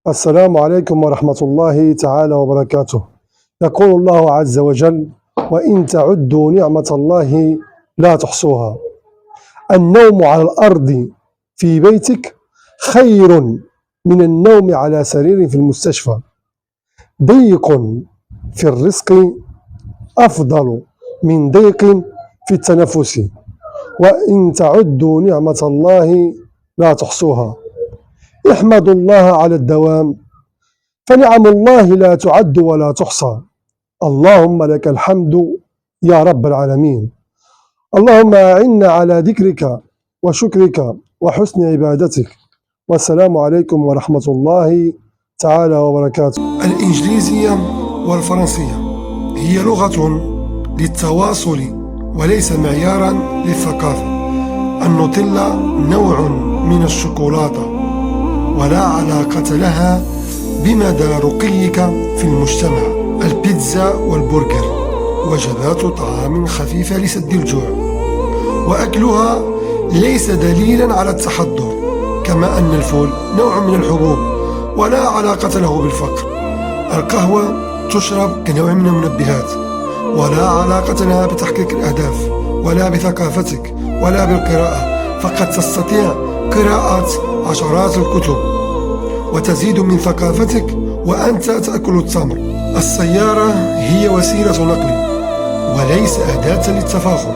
السلام عليكم ورحمة الله تعالى وبركاته. يقول الله عز وجل: وإن تعدوا نعمة الله لا تحصوها. النوم على الأرض في بيتك خير من النوم على سرير في المستشفى. ضيق في الرزق أفضل من ضيق في التنفس. وإن تعدوا نعمة الله لا تحصوها. احمدوا الله على الدوام، فنعم الله لا تعد ولا تحصى. اللهم لك الحمد يا رب العالمين. اللهم أعنا على ذكرك وشكرك وحسن عبادتك. والسلام عليكم ورحمة الله تعالى وبركاته. الإنجليزية والفرنسية هي لغة للتواصل وليس معيارا للثقافة. النوتيلا نوع من الشوكولاتة ولا علاقة لها بمدى رقيك في المجتمع. البيتزا والبرجر وجبات طعام خفيفة لسد الجوع، وأكلها ليس دليلا على التحضر، كما أن الفول نوع من الحبوب ولا علاقة له بالفقر. القهوة تشرب كنوع من المنبهات ولا علاقة لها بتحقيق الأهداف ولا بثقافتك ولا بالقراءة، فقد تستطيع قراءة عشرات الكتب وتزيد من ثقافتك وأنت تأكل التمر. السيارة هي وسيلة نقل وليس أداة للتفاخر،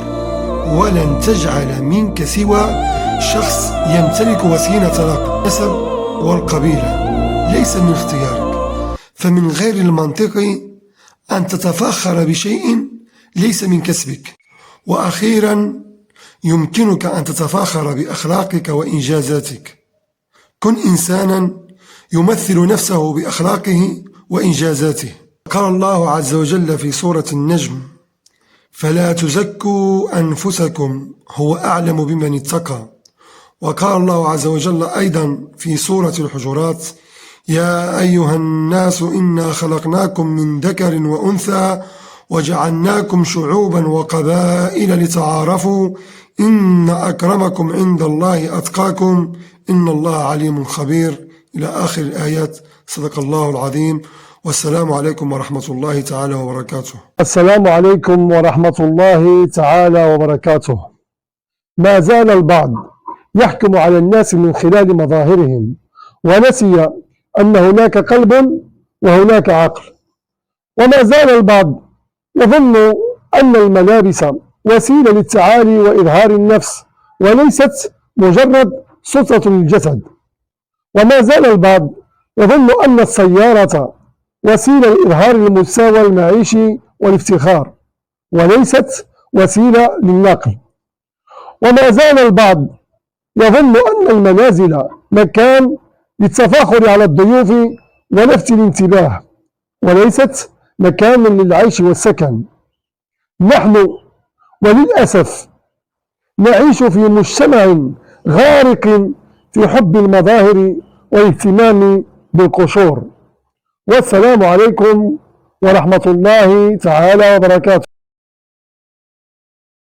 ولن تجعل منك سوى شخص يمتلك وسيلة نقل. النسب والقبيلة ليس من اختيارك، فمن غير المنطقي أن تتفاخر بشيء ليس من كسبك. وأخيرا، يمكنك أن تتفاخر بأخلاقك وإنجازاتك. كن إنسانا يمثل نفسه بأخلاقه وإنجازاته. قال الله عز وجل في سورة النجم: فلا تزكوا أنفسكم هو أعلم بمن اتقى. وقال الله عز وجل أيضا في سورة الحجرات: يا أيها الناس إنا خلقناكم من ذكر وأنثى وجعلناكم شعوبا وقبائل لتعارفوا إن أكرمكم عند الله أتقاكم إن الله عليم خبير، إلى آخر الآيات. صدق الله العظيم، والسلام عليكم ورحمة الله تعالى وبركاته. السلام عليكم ورحمة الله تعالى وبركاته. ما زال البعض يحكم على الناس من خلال مظاهرهم، ونسي أن هناك قلب وهناك عقل. وما زال البعض يظن أن الملابس وسيلة للتعالي وإظهار النفس وليست مجرد سترة للجسد. وما زال البعض يظن أن السيارة وسيلة لإظهار المستوى المعيشي والافتخار وليست وسيلة للنقل. وما زال البعض يظن أن المنازل مكان للتفاخر على الضيوف ولفت الانتباه وليست مكانا للعيش والسكن. نحن وللأسف نعيش في مجتمع غارق في حب المظاهر والاهتمام بالقشور. والسلام عليكم ورحمة الله تعالى وبركاته.